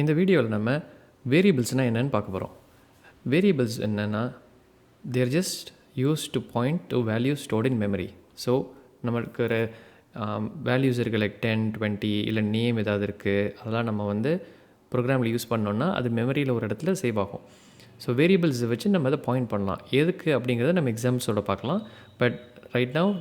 இந்த வீடியோவில் நம்ம வேரியபிள்ஸ்னால் என்னென்னு பார்க்க போகிறோம். வேரியபிள்ஸ் என்னென்னா they're just use to point to value stored in memory. So நம்மளுக்கு ஒரு வேல்யூஸ் இருக்குது, லைக் 10, 20 இல்லை நேம் ஏதாவது இருக்குது, அதெல்லாம் நம்ம வந்து ப்ரோக்ராமில் யூஸ் பண்ணோன்னா அது மெமரியில் ஒரு இடத்துல சேவ் ஆகும். ஸோ வேரியபிள்ஸை வச்சு நம்ம அதை பாயிண்ட் பண்ணலாம். எதுக்கு அப்படிங்கிறத நம்ம எக்ஸாம்ஸோட பார்க்கலாம். But right now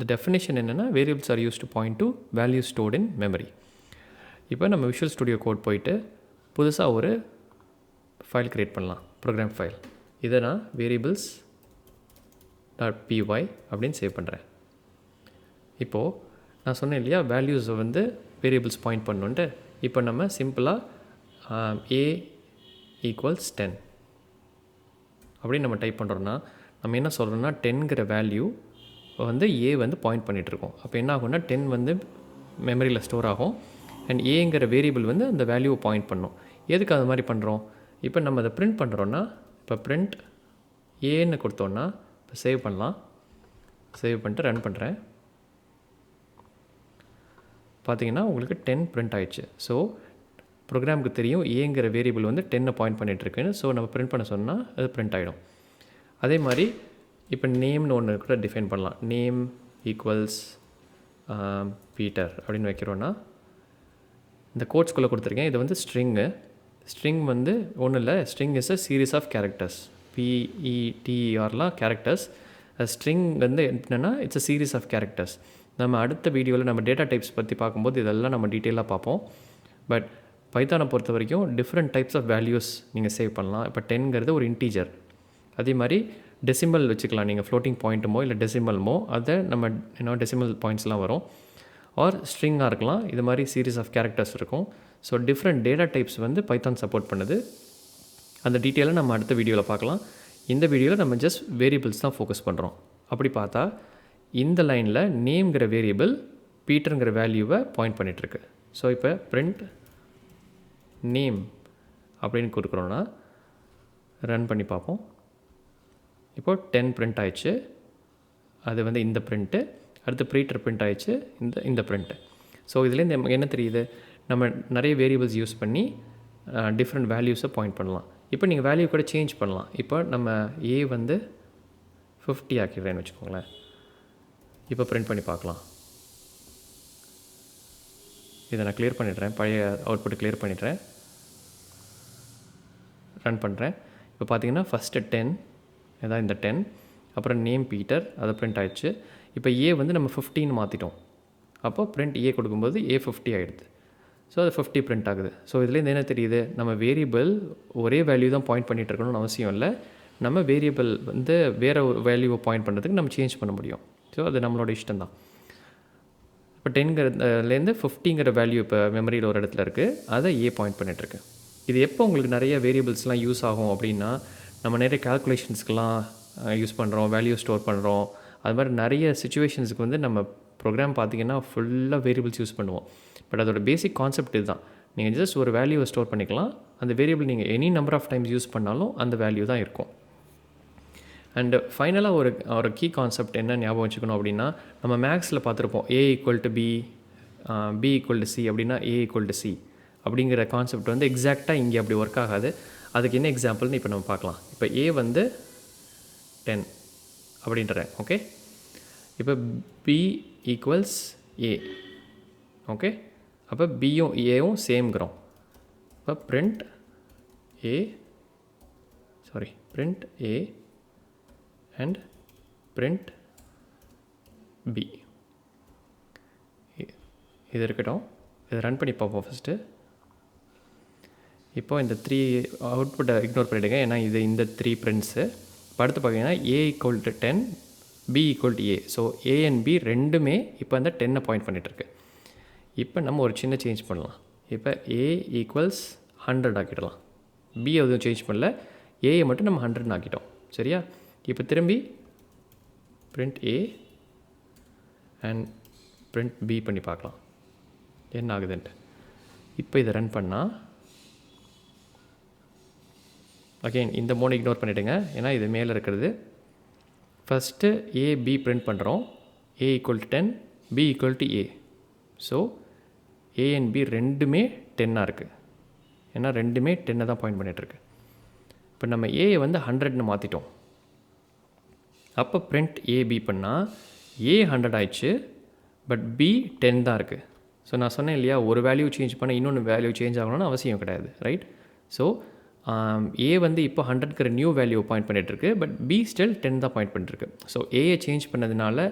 the definition என்னென்னா variables are use to point to value stored in memory. இப்போ நம்ம விஷுவல் ஸ்டுடியோ கோட் போயிட்டு புதுசாக ஒரு ஃபைல் க்ரியேட் பண்ணலாம், ப்ரோக்ராம் ஃபைல். இதை நான் வேரியபிள்ஸ் .py அப்படின்னு சேவ் பண்ணுறேன். இப்போது நான் சொன்னேன் இல்லையா, வேல்யூஸை வந்து வேரியபிள்ஸ் பாயிண்ட் பண்ணணுன்ட்டு. இப்போ நம்ம சிம்பிளாக a = 10 அப்படின்னு நம்ம டைப் பண்ணுறோன்னா நம்ம என்ன சொல்கிறோன்னா 10ங்கிற வேல்யூ வந்து a வந்து பாயிண்ட் பண்ணிகிட்ருக்கோம். அப்போ என்ன ஆகும்னா 10 வந்து மெமரியில் ஸ்டோர் ஆகும் அண்ட் ஏங்கிற வேரியபிள் வந்து அந்த வேல்யூவை பாயிண்ட் பண்ணோம். எதுக்கு அது மாதிரி பண்ணுறோம்? இப்போ நம்ம அதை பிரிண்ட் பண்ணுறோன்னா, இப்போ பிரிண்ட் ஏன்னு கொடுத்தோன்னா இப்போ சேவ் பண்ணலாம். சேவ் பண்ணிட்டு ரன் பண்ணுறேன். பார்த்தீங்கன்னா உங்களுக்கு 10 பிரிண்ட் ஆயிடுச்சு. ஸோ ப்ரோக்ராமுக்கு தெரியும் ஏங்கிற வேரியபிள் வந்து 10 பாயிண்ட் பண்ணிகிட்ருக்குன்னு. ஸோ நம்ம பிரிண்ட் பண்ண சொன்னால் அது பிரிண்ட் ஆகிடும். அதே மாதிரி இப்போ நேம்னு ஒன்று கூட டிஃபைன் பண்ணலாம். நேம் = பீட்டர் அப்படின்னு வைக்கிறோன்னா இந்த கோட்ஸ்குள்ளே கொடுத்துருக்கேன். இது வந்து ஸ்ட்ரிங்கு. ஸ்ட்ரிங் வந்து ஒன்றும் இல்லை, string is a series of characters. PETERலாம் கேரக்டர்ஸ். ஸ்ட்ரிங் வந்து என்னென்னா it's a series of characters. நம்ம அடுத்த வீடியோவில் நம்ம டேட்டா டைப்ஸ் பற்றி பார்க்கும்போது இதெல்லாம் நம்ம டீட்டெயிலாக பார்ப்போம். பட் பைத்தானை பொறுத்த வரைக்கும் டிஃப்ரெண்ட் டைப்ஸ் ஆஃப் வேல்யூஸ் நீங்கள் சேவ் பண்ணலாம். இப்போ 10ங்கிறது ஒரு இன்டீஜர். அதே மாதிரி டெசிமல் வச்சுக்கலாம் நீங்கள், ஃப்ளோட்டிங் பாயிண்ட்டுமோ இல்லை டெசிமல்மோ, அதை நம்ம டெசிமல் பாயிண்ட்ஸ்லாம் வரும். ஆர் ஸ்ட்ரிங்காக இருக்கலாம். இது மாதிரி சீரீஸ் ஆஃப் கேரக்டர்ஸ் இருக்கும். ஸோ டிஃப்ரெண்ட் டேட்டா டைப்ஸ் வந்து பைத்தான் சப்போர்ட் பண்ணுது. அந்த டீட்டெயிலை நம்ம அடுத்த வீடியோவில் பார்க்கலாம். இந்த வீடியோவில் நம்ம ஜஸ்ட் வேரியபிள்ஸ் தான் ஃபோக்கஸ் பண்ணுறோம். அப்படி பார்த்தா இந்த லைனில் நேம்ங்கிற வேரியபிள் பீட்டருங்கிற வேல்யூவை பாயிண்ட் பண்ணிகிட்ருக்கு. ஸோ இப்போ பிரிண்ட் நேம் அப்படின்னு கொடுக்குறோன்னா ரன் பண்ணி பார்ப்போம். இப்போது 10 பிரிண்ட் ஆயிடுச்சு. அது வந்து இந்த பிரிண்ட்டு. அடுத்து பீட்டர் பிரிண்ட் ஆயிடுச்சு, இந்த பிரிண்ட்டு. ஸோ இதுலேருந்து என்ன தெரியுது, நம்ம நிறைய வேரியபிள்ஸ் யூஸ் பண்ணி டிஃப்ரெண்ட் வேல்யூஸை பாயிண்ட் பண்ணலாம். இப்போ நீங்கள் வேல்யூ கூட சேஞ்ச் பண்ணலாம். இப்போ நம்ம ஏ வந்து 50 ஆக்கிடுறேன்னு வச்சுக்கோங்களேன். இப்போ பிரிண்ட் பண்ணி பார்க்கலாம். இதை நான் கிளியர் பண்ணிடுறேன், பழைய அவுட்புட் கிளியர் பண்ணிடுறேன், ரன் பண்ணுறேன். இப்போ பார்த்தீங்கன்னா ஃபஸ்ட்டு 10 இதான் இந்த 10, அப்புறம் நேம் பீட்டர், அதை பிரிண்ட் ஆகிடுச்சு. இப்போ ஏ வந்து நம்ம 15 மாற்றிட்டோம். அப்போ பிரிண்ட் ஏ கொடுக்கும்போது ஏ 50 ஆகிடுது. ஸோ அது 50 பிரிண்ட் ஆகுது. ஸோ இதுலேருந்து என்ன தெரியுது, நம்ம வேரியபிள் ஒரே வேல்யூ தான் பாயிண்ட் பண்ணிகிட்டு இருக்கணும்னு அவசியம் இல்லை. நம்ம வேரியபிள் வந்து வேறு ஒரு வேல்யூவை பாயிண்ட் பண்ணுறதுக்கு நம்ம சேஞ்ச் பண்ண முடியும். ஸோ அது நம்மளோட இஷ்டம் தான். இப்போ 10ங்கிறதுலேருந்து 50ங்கிற வேல்யூ இப்போ மெமரியில் ஒரு இடத்துல இருக்குது, அதை ஏ பாயிண்ட் பண்ணிகிட்ருக்கு. இது எப்போ உங்களுக்கு நிறைய வேரியபிள்ஸ்லாம் யூஸ் ஆகும் அப்படின்னா, நம்ம நிறைய கால்குலேஷன்ஸ்க்கெலாம் யூஸ் பண்ணுறோம், வேல்யூ ஸ்டோர் பண்ணுறோம். அது மாதிரி நிறைய சிச்சுவேஷன்ஸுக்கு வந்து நம்ம ப்ரோக்ராம் பார்த்திங்கன்னா ஃபுல்லாக வேரியபிள்ஸ் யூஸ் பண்ணுவோம். பட் அதோட பேசிக் கான்செப்ட் இதுதான். நீங்கள் ஜஸ்ட் ஒரு வேல்யூவை ஸ்டோர் பண்ணிக்கலாம். அந்த வேரியபிள் நீங்கள் any number of times use பண்ணாலும் அந்த வேல்யூ தான் இருக்கும். அண்டு ஃபைனலாக ஒரு கீ கான்செப்ட் என்ன ஞாபகம் வச்சுக்கணும் அப்படின்னா, நம்ம மேக்ஸில் பார்த்துருப்போம் A = B, B = C அப்படின்னா A = C அப்படிங்கிற கான்செப்ட் வந்து எக்ஸாக்டாக இங்கே அப்படி ஒர்க் ஆகாது. அதுக்கு என்ன எக்ஸாம்பிள்னு இப்போ நம்ம பார்க்கலாம். இப்போ A வந்து 10 அப்படின்றேன். ஓகே, இப்போ B = A. ஓகே, அப்போ பியும் ஏவும் சேம்ங்கிறோம். இப்போ print A and print B. இது இருக்கட்டும். இதை ரன் பண்ணி பார்ப்போம் ஃபஸ்ட்டு. இப்போது இந்த 3 அவுட்புட்டை இக்னோர் பண்ணிவிடுங்க, ஏன்னா இது இந்த 3 பிரிண்ட்ஸு. இப்போ அடுத்து பார்த்தீங்கன்னா A = 10, B = A. So A and B ரெண்டுமே இப்போ அந்த 10 பாயிண்ட் பண்ணிகிட்ருக்கு. இப்போ நம்ம ஒரு சின்ன சேஞ்ச் பண்ணலாம். இப்போ A = 100 ஆக்கிடலாம். B எதுவும் சேஞ்ச் பண்ணல, ஏயை மட்டும் நம்ம 100 ஆக்கிட்டோம். சரியா? இப்போ திரும்பி print A and print B பண்ணி பார்க்கலாம் என்ன ஆகுதுன்ட்டு. இப்போ இதை ரன் பண்ணால் அகெயின் இந்த 3 இக்னோர் பண்ணிவிடுங்க, ஏன்னா இது மேலே இருக்கிறது. ஃபஸ்ட்டு A B பிரிண்ட் பண்ணுறோம். A = 10, B = A. So A and B ரெண்டுமே 10 இருக்குது. ஏன்னா ரெண்டுமே 10 தான் பாயிண்ட் பண்ணிகிட்ருக்கு. இப்போ நம்ம ஏயை வந்து 100ன்னு மாற்றிட்டோம். அப்போ பிரிண்ட் ஏபி பண்ணால் ஏ 100 ஆயிடுச்சு, பட் பி 10 தான் இருக்குது. ஸோ நான் சொன்னேன் இல்லையா, ஒரு வேல்யூ சேஞ்ச் பண்ண இன்னொன்று வேல்யூ சேஞ்ச் ஆகணும்னு அவசியம் கிடையாது, ரைட்? ஸோ ஏ வந்து இப்போ 100க்கு நியூ வேல்யூ பாயிண்ட் பண்ணிகிட்ருக்கு, பட் பி ஸ்டில் 10 தான் பாயிண்ட் பண்ணிட்டுருக்கு. ஸோ ஏயை சேஞ்ச் பண்ணதுனால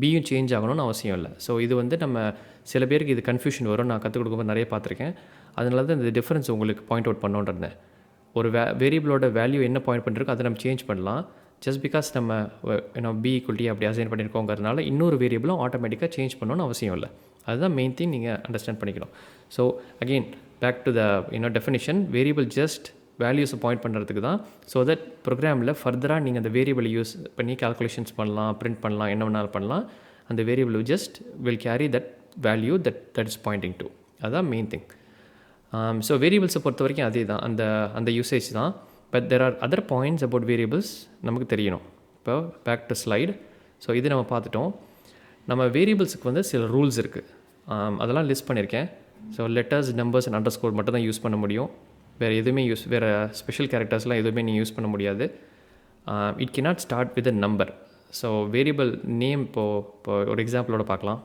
பியும் சேஞ்ச் ஆகணும்னு அவசியம் இல்லை. ஸோ இது வந்து நம்ம சில பேருக்கு இது கன்ஃபியூஷன் வரும், நான் கற்றுக் கொடுக்கும்போது நிறைய பார்த்துருக்கேன். அதனால தான் இந்த டிஃப்ரென்ஸ் உங்களுக்கு பாயிண்ட் அவுட் பண்ணோன்றேன். ஒரு வேரியபிளோட வேல்யூ என்ன பாயிண்ட் பண்ணிருக்கோ அதை நம்ம சேஞ்ச் பண்ணலாம். ஜஸ்ட் பிகாஸ் நம்ம பி ஈக்குவல்ட்டி அப்படி அசைன் பண்ணியிருக்கோங்கிறதுனால இன்னொரு வேரியபிளும் ஆட்டோமேட்டிக்காக சேஞ்ச் பண்ணணும்னு அவசியம் இல்லை. அதுதான் மெயின் திங் நீங்கள் அண்டர்ஸ்டாண்ட் பண்ணிக்கணும். So again back to the definition, variable just வேல்யூஸை பாயிண்ட் பண்ணுறதுக்கு தான். ஸோ தட் ப்ரோக்ராமில் ஃபர்தராக நீங்கள் அந்த வேரியபிளை யூஸ் பண்ணி கால்குலேஷன்ஸ் பண்ணலாம், பிரிண்ட் பண்ணலாம், என்ன வேணாலும் பண்ணலாம். அந்த variable just will carry that value that is pointing to. அதுதான் மெயின் திங். ஸோ வேரியபிள்ஸை பொறுத்த வரைக்கும் அதே தான், அந்த யூசேஜ் தான். But there are other points about variables நமக்கு தெரியணும். இப்போ பேக் டு ஸ்லைடு. ஸோ இது நம்ம பார்த்துட்டோம். நம்ம வேரியபிள்ஸுக்கு வந்து சில ரூல்ஸ் இருக்குது, அதெல்லாம் லிஸ்ட் பண்ணியிருக்கேன். So letters, numbers and underscore மட்டும் தான் யூஸ் பண்ண முடியும். வேறு ஸ்பெஷல் கேரக்டர்ஸ்லாம் எதுவுமே நீங்கள் யூஸ் பண்ண முடியாது. It cannot start with a number. So variable name இப்போ ஒரு எக்ஸாம்பிளோட பார்க்கலாம்.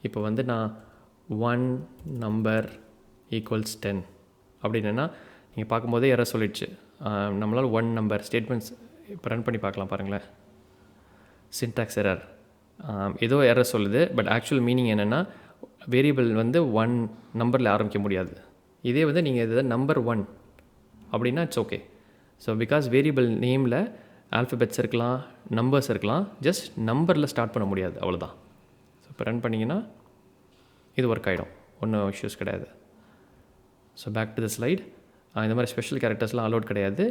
இப்போ வந்து நான் 1 நம்பர் ஈக்குவல்ஸ் 10 அப்படின்னா நீங்கள் பார்க்கும்போதே எரர் சொல்லிடுச்சு. நம்மளால் 1 நம்பர் ஸ்டேட்மெண்ட்ஸ் இப்போ ரன் பண்ணி பார்க்கலாம் பாருங்களேன். சின்டாக்ஸ் எரர், ஏதோ எரர் சொல்லுது, பட் ஆக்சுவல் மீனிங் என்னென்னா வேரியபிள் வந்து 1 நம்பரில் ஆரம்பிக்க முடியாது. இதே வந்து நீங்கள் இது நம்பர் 1 அப்படின்னா it's okay. So because variable நேமில் ஆல்ஃபபெட்ஸ் இருக்கலாம், நம்பர்ஸ் இருக்கலாம், ஜஸ்ட் நம்பரில் ஸ்டார்ட் பண்ண முடியாது, அவ்வளோதான். ஸோ இப்போ ரன் பண்ணிங்கன்னா இது ஒர்க் ஆகிடும், ஒன்றும் இஷ்யூஸ் கிடையாது. So back to the slide. இந்த மாதிரி ஸ்பெஷல் கேரக்டர்ஸ்லாம் அலோட் கிடையாது,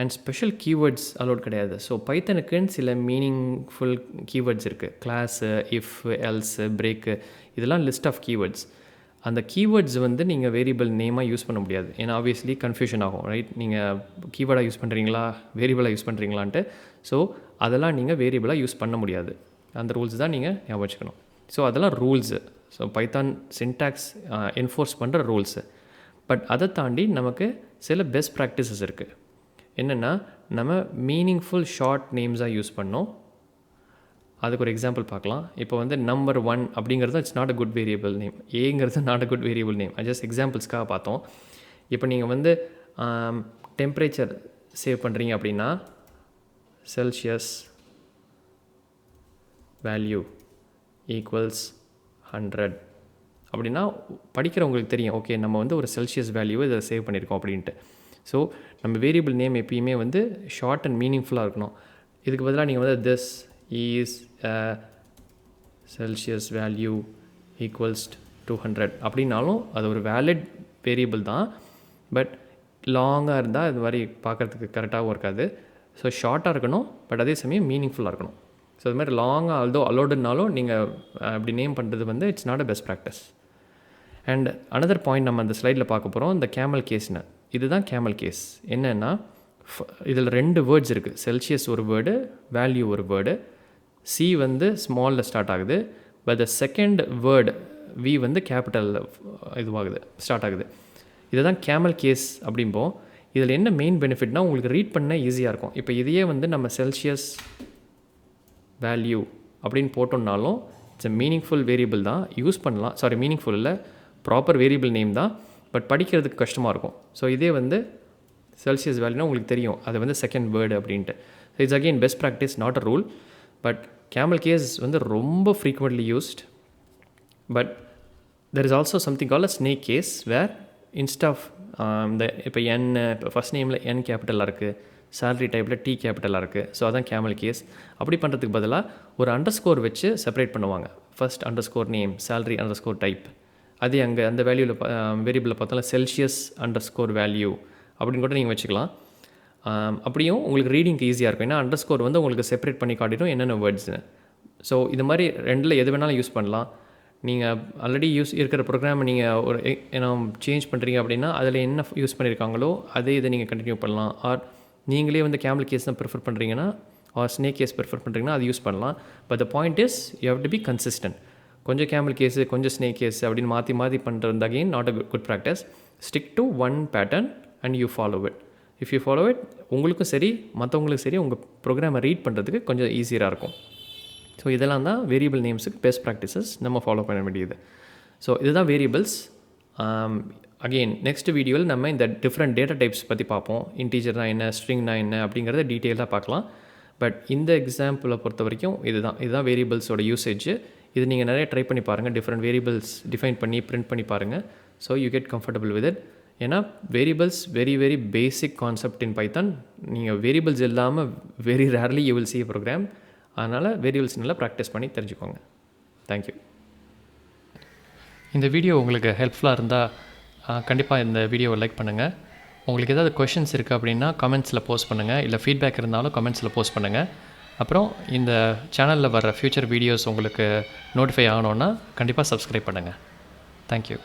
அண்ட் ஸ்பெஷல் கீவேர்ட்ஸ் அலோட் கிடையாது. ஸோ பைத்தனுக்குன்னு சில மீனிங்ஃபுல் கீவேர்ட்ஸ் இருக்குது. கிளாஸு, இஃப், எல்ஸு, பிரேக்கு, இதெல்லாம் லிஸ்ட் ஆஃப் கீவேர்ட்ஸ். அந்த கீவேர்ட்ஸ் வந்து நீங்கள் வேரியபிள் நேமாக யூஸ் பண்ண முடியாது, ஏன்னா ஆப்வியஸ்லி கன்ஃபியூஷன் ஆகும், ரைட்? நீங்கள் கீவேர்டாக யூஸ் பண்ணுறீங்களா, வேரியபிளாக யூஸ் பண்ணுறீங்களான்ட்டு. ஸோ அதெல்லாம் நீங்கள் வேரியபிளாக யூஸ் பண்ண முடியாது. அந்த ரூல்ஸ் தான் நீங்கள் ஞாபகம் வச்சுக்கணும். ஸோ அதெல்லாம் rules. So Python syntax enforce பண்ணுற ரூல்ஸு. பட் அதை தாண்டி நமக்கு சில பெஸ்ட் ப்ராக்டிசஸ் இருக்குது. என்னென்னா, நம்ம மீனிங்ஃபுல் ஷார்ட் நேம்ஸாக யூஸ் பண்ணோம். அதுக்கு ஒரு எக்ஸாம்பிள் பார்க்கலாம். இப்போ வந்து நம்பர் 1 அப்படிங்கிறது it's not a good variable name, ஏங்கிறது not a good variable name. Just எக்ஸாம்பிள்ஸ்க்காக பார்த்தோம். இப்போ நீங்கள் வந்து டெம்பரேச்சர் சேவ் பண்ணுறீங்க அப்படின்னா செல்சியஸ் வேல்யூ ஈக்குவல்ஸ் 100 அப்படின்னா படிக்கிறவங்களுக்கு தெரியும், ஓகே நம்ம வந்து ஒரு செல்சியஸ் வேல்யூவை இதை சேவ் பண்ணியிருக்கோம் அப்படின்ட்டு. ஸோ நம்ம வேரியபிள் நேம் எப்பயுமே வந்து ஷார்ட் அண்ட் மீனிங்ஃபுல்லாக இருக்கணும். இதுக்கு பதிலாக நீங்கள் வந்து this is Celsius value equals 200 அப்படின்னாலும் அது ஒரு வேலிட் வேரியபிள் தான். பட் லாங்காக இருந்தால் இது மாதிரி பார்க்குறதுக்கு கரெக்டாகவும் இருக்காது. ஸோ ஷார்ட்டாக இருக்கணும், பட் அதே சமயம் மீனிங்ஃபுல்லாக இருக்கணும். ஸோ இது மாதிரி லாங்காக அலோடுனாலும் நீங்கள் அப்படி நேம் பண்ணுறது வந்து it's not a best practice. And another point நம்ம அந்த ஸ்லைடில் பார்க்க போகிறோம், இந்த கேமல் கேஸ்னு. இதுதான் கேமல் கேஸ். என்னென்னா, இதில் 2 வேர்ட்ஸ் இருக்குது. செல்சியஸ் ஒரு வேர்டு, வேல்யூ ஒரு வேர்டு. சி வந்து ஸ்மாலில் ஸ்டார்ட் ஆகுது, but the second word V வந்து கேபிட்டலில் இதுவாகுது, ஸ்டார்ட் ஆகுது. இதை தான் கேமல் கேஸ் அப்படிம்போம். இதில் என்ன மெயின் பெனிஃபிட்னா, உங்களுக்கு ரீட் பண்ண ஈஸியாக இருக்கும். இப்போ இதையே வந்து நம்ம செல்சியஸ் வேல்யூ அப்படின்னு போட்டோம்னாலும் இட்ஸ் அ மீனிங்ஃபுல் வேரியபிள் தான், யூஸ் பண்ணலாம். சாரி, மீனிங்ஃபுல் இல்லை, ப்ராப்பர் வேரியபிள் நேம் தான், பட் படிக்கிறதுக்கு கஷ்டமாக இருக்கும். ஸோ இதே வந்து செல்சியஸ் வேல்யூனா உங்களுக்கு தெரியும் அது வந்து செகண்ட் வேர்டு அப்படின்ட்டு. It's again best practice, not a rule. But camel case வந்து ரொம்ப frequently used. But there is also something call a snake case, where instead of இந்த இப்போ இப்போ ஃபஸ்ட் நேமில் என் கேபிட்டலாக இருக்குது, சேலரி டைப்பில் டி கேபிட்டலாக இருக்குது. ஸோ அதான் கேமல் கேஸ். அப்படி பண்ணுறதுக்கு பதிலாக ஒரு அண்டர்ஸ்கோர் வச்சு செப்பரேட் பண்ணுவாங்க. First underscore name, salary underscore type. அதே அங்கே அந்த வேல்யூவில் வேரியபிளில் பார்த்தாலும் செல்சியஸ் அண்டர்ஸ்கோர் வேல்யூ அப்படின்னு கூட நீங்கள் வச்சுக்கலாம். அப்படியும் உங்களுக்கு ரீடிங்க்கு ஈஸியாக இருக்கும், ஏன்னா அண்டர்ஸ்கோர் வந்து உங்களுக்கு செப்பரேட் பண்ணி காட்டிடும் என்னென்ன வேர்ட்ஸ்னு. ஸோ இது மாதிரி 2ல் எது வேணாலும் யூஸ் பண்ணலாம். நீங்கள் ஆல்ரெடி இருக்கிற ப்ரோக்ராமை நீங்கள் ஒரு சேஞ்ச் பண்ணுறீங்க அப்படின்னா அதில் என்ன யூஸ் பண்ணியிருக்காங்களோ அதே இதை நீங்கள் கண்டினியூ பண்ணலாம். ஆர் நீங்களே வந்து கேமல் கேஸ் தான் ப்ரிஃபர் பண்ணுறீங்கன்னா, ஆர் ஸ்னேக் கேஸ் ப்ரிஃபர் பண்ணுறீங்கன்னா அது யூஸ் பண்ணலாம். But the point is you have to be consistent. கொஞ்சம் கேமல் கேஸு, கொஞ்சம் ஸ்னேக் கேஸ் அப்படின்னு மாற்றி பண்ணுறது again not a good practice. Stick to one pattern and you follow it. If you follow it உங்களுக்கும் சரி மற்றவங்களுக்கும் சரி உங்கள் ப்ரோக்ராமை ரீட் பண்ணுறதுக்கு கொஞ்சம் ஈஸியாக இருக்கும். ஸோ இதெல்லாம் தான் வேரியபிள் நேம்ஸுக்கு பெஸ்ட் ப்ராக்டிசஸ் நம்ம ஃபாலோ பண்ண வேண்டியது. ஸோ இதுதான் வேரியபிள்ஸ். அகெயின் நெக்ஸ்ட் வீடியோவில் நம்ம இந்த டிஃப்ரெண்ட் டேட்டா டைப்ஸ் பற்றி பார்ப்போம். இன்டீஜர்னா என்ன, ஸ்ட்ரிங்னா என்ன அப்படிங்கிறத டீட்டெயிலாக பார்க்கலாம். பட் இந்த எக்ஸாம்பிளை பொறுத்த வரைக்கும் இதுதான் வேரியபிள்ஸோட யூசேஜ். இது நீங்கள் நிறைய ட்ரை பண்ணி பாருங்கள், டிஃப்ரெண்ட் வேரியபிள்ஸ் டிஃபைன் பண்ணி பிரிண்ட் பண்ணி பாருங்கள். So you get comfortable with it. ஏன்னா variables very very basic concept in Python. நீங்கள் வேரியபிள்ஸ் இல்லாமல் very rarely you will see a program. அதனால் வேரியபிள்ஸ் நல்லா ப்ராக்டிஸ் பண்ணி தெரிஞ்சுக்கோங்க. தேங்க்யூ. இந்த வீடியோ உங்களுக்கு ஹெல்ப்ஃபுல்லாக இருந்தால் கண்டிப்பாக இந்த வீடியோவை லைக் பண்ணுங்கள். உங்களுக்கு ஏதாவது கொஷின்ஸ் இருக்குது அப்படின்னா கமெண்ட்ஸில் போஸ்ட் பண்ணுங்கள், இல்லை ஃபீட்பேக் இருந்தாலும் கமெண்ட்ஸில் போஸ்ட் பண்ணுங்கள். அப்புறம் இந்த சேனலில் வர ஃப்யூச்சர் வீடியோஸ் உங்களுக்கு நோட்டிஃபை ஆகணுன்னா கண்டிப்பாக சப்ஸ்கிரைப் பண்ணுங்கள். தேங்க்யூ.